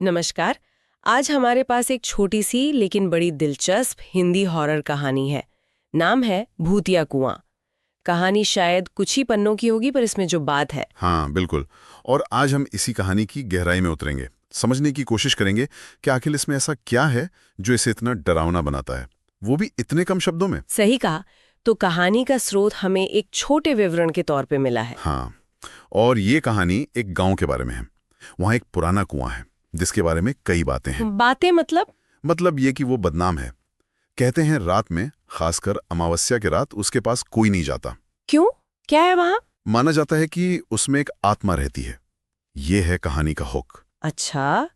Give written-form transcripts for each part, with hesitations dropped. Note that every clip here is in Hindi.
नमस्कार। आज हमारे पास एक छोटी सी लेकिन बड़ी दिलचस्प हिंदी हॉरर कहानी है। नाम है भूतिया कुआं। कहानी शायद कुछ ही पन्नों की होगी, पर इसमें जो बात है। हाँ, बिल्कुल। और आज हम इसी कहानी की गहराई में उतरेंगे, समझने की कोशिश करेंगे कि आखिर इसमें ऐसा क्या है जो इसे इतना डरावना बनाता है, वो भी इतने कम शब्दों में। सही कहा। तो कहानी का स्रोत हमें एक छोटे विवरण के तौर पे मिला है। हाँ, और ये कहानी एक गांव के बारे में है। वहाँ एक पुराना कुआं है जिसके बारे में कई बातें हैं। बातें मतलब ये कि वो बदनाम है। कहते हैं रात में, खासकर अमावस्या की रात, उसके पास कोई नहीं जाता। क्यों? क्या है वहां? माना जाता है कि उसमें एक आत्मा रहती है। ये है कहानी का हुक। अच्छा,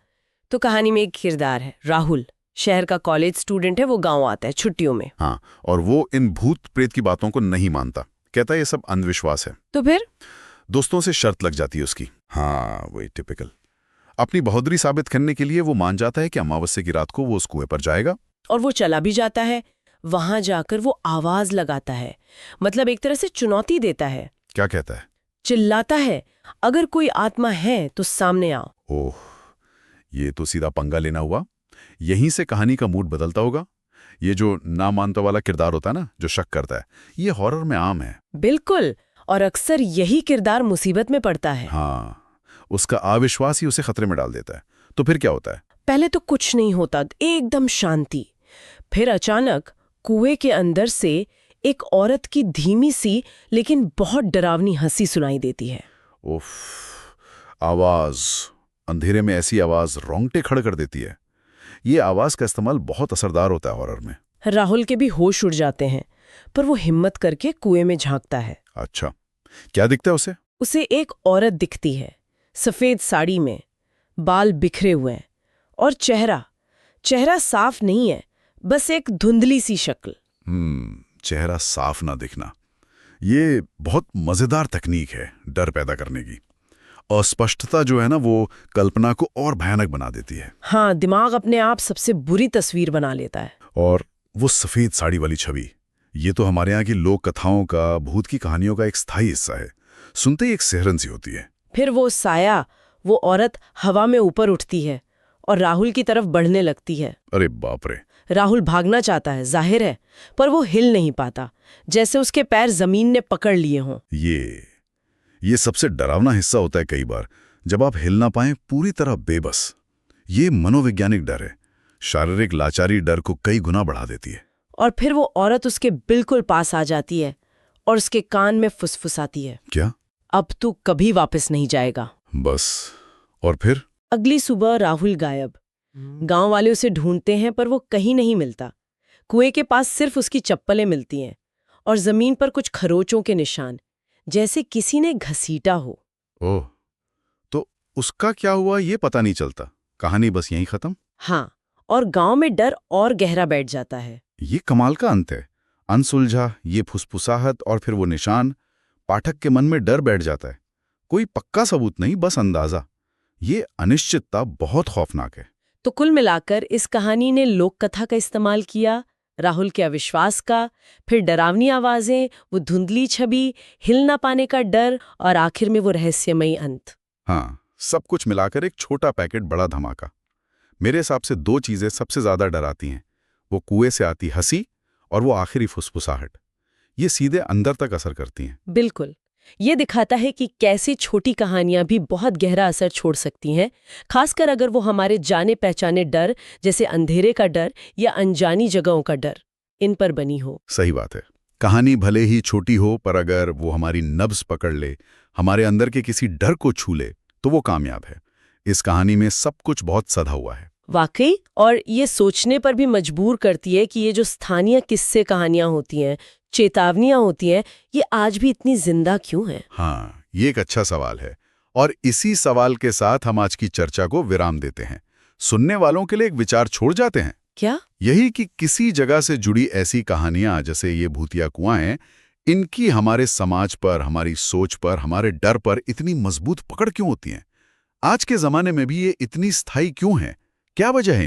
तो कहानी में एक किरदार है राहुल। शहर का कॉलेज स्टूडेंट है। वो गांव आता है छुट्टियों में। हाँ, और वो इन भूत प्रेत की बातों को नहीं मानता। कहता है ये सब अंधविश्वास है। तो फिर दोस्तों से शर्त लग जाती है उसकी। हाँ, वही टिपिकल। अपनी बहादुरी साबित करने के लिए वो मान जाता है कि अमावस्या की रात को वो उस कुएं पर जाएगा। और वो चला भी जाता है। वहां जाकर वो आवाज लगाता है, मतलब एक तरह से चुनौती देता है। क्या कहता है? चिल्लाता है, अगर कोई आत्मा है तो सामने आओ। ओह, ये तो सीधा पंगा लेना हुआ। यहीं से कहानी का मूड बदलता होगा। ये जो ना मानता वाला किरदार होता है ना, जो शक करता है, ये हॉरर में आम है। बिल्कुल। और अक्सर यही किरदार मुसीबत में पड़ता है। हाँ, उसका अविश्वास ही उसे खतरे में डाल देता है। तो फिर क्या होता है? पहले तो कुछ नहीं होता, एकदम शांति। फिर अचानक कुएं के अंदर से एक औरत की धीमी सी लेकिन बहुत डरावनी हंसी सुनाई देती है। उफ, आवाज। अंधेरे में ऐसी आवाज रोंगटे खड़े कर देती है। ये आवाज का इस्तेमाल बहुत असरदार होता है हॉरर में। राहुल के भी होश उड़ जाते हैं, पर वो हिम्मत करके कुएं में झांकता है। अच्छा, क्या दिखता है उसे? उसे एक औरत दिखती है, सफेद साड़ी में, बाल बिखरे हुए हैं, और चेहरा साफ नहीं है, बस एक धुंधली सी शक्ल। चेहरा साफ ना दिखना, ये बहुत मजेदार तकनीक है डर पैदा करने की। अस्पष्टता जो है ना, वो कल्पना को और भयानक बना देती है। हाँ, दिमाग अपने आप सबसे बुरी तस्वीर बना लेता है। और वो सफेद साड़ी वाली छवि, ये तो हमारे यहाँ की लोक कथाओं का, भूत की कहानियों का एक स्थायी हिस्सा है। सुनते ही एक सिहरन सी होती है। फिर वो साया, वो औरत हवा में ऊपर उठती है और राहुल की तरफ बढ़ने लगती है। अरे बाप रे! राहुल भागना चाहता है, जाहिर है, पर वो हिल नहीं पाता, जैसे उसके पैर जमीन ने पकड़ लिए हों। ये सबसे डरावना हिस्सा होता है कई बार, जब आप हिल ना पाएं, पूरी तरह बेबस। ये मनोवैज्ञानिक डर है। शारीरिक लाचारी डर को कई गुना बढ़ा देती है। और फिर वो औरत उसके बिल्कुल पास आ जाती है और उसके कान में फुसफुसाती है, क्या? अब तू कभी वापस नहीं जाएगा। बस। और फिर? अगली सुबह राहुल गायब। गांव वाले उसे ढूंढते हैं, पर वो कहीं नहीं मिलता। कुएं के पास सिर्फ उसकी चप्पलें मिलती हैं और जमीन पर कुछ खरोचों के निशान, जैसे किसी ने घसीटा हो। ओह, तो उसका क्या हुआ ये पता नहीं चलता। कहानी बस यहीं खत्म। हाँ, और गांव में डर और गहरा बैठ जाता है। ये कमाल का अंत है। अनसुलझा ये फुसफुसाहट और फिर वो निशान, पाठक के मन में डर बैठ जाता है। कोई पक्का सबूत नहीं, बस अंदाजा। ये अनिश्चितता बहुत खौफनाक है। तो कुल मिलाकर इस कहानी ने लोक कथा का इस्तेमाल किया, राहुल के अविश्वास का, फिर डरावनी आवाजें, वो धुंधली छवि, हिल ना पाने का डर, और आखिर में वो रहस्यमयी अंत। हाँ, सब कुछ मिलाकर एक छोटा पैकेट, बड़ा धमाका। मेरे हिसाब से दो चीजें सबसे ज्यादा डराती हैं, वो कुएं से आती हंसी और वो आखिरी फुसफुसाहट। ये सीधे अंदर तक असर करती हैं। बिल्कुल। ये दिखाता है कि कैसी छोटी कहानियां भी बहुत गहरा असर छोड़ सकती हैं, खासकर अगर वो हमारे जाने पहचाने डर, जैसे अंधेरे का डर या अनजानी जगहों का डर, इन पर बनी हो। सही बात है। कहानी भले ही छोटी हो, पर अगर वो हमारी नब्ज पकड़ ले, हमारे अंदर के किसी डर को छू ले, तो वो कामयाब है। इस कहानी में सब कुछ बहुत सधा हुआ है। वाकई। और ये सोचने पर भी मजबूर करती है कि ये जो स्थानीय किस्से कहानियां होती हैं, चेतावनियां होती हैं, ये आज भी इतनी जिंदा क्यों हैं? हाँ, ये एक अच्छा सवाल है। और इसी सवाल के साथ हम आज की चर्चा को विराम देते हैं। सुनने वालों के लिए एक विचार छोड़ जाते हैं। क्या? यही कि किसी जगह से जुड़ी ऐसी कहानियां, जैसे ये भूतिया कुआं हैं, इनकी हमारे समाज पर, हमारी सोच पर, हमारे डर पर इतनी मजबूत पकड़ क्यों होती हैं? आज के जमाने में भी ये इतनी स्थायी क्यों हैं? क्या वजह है?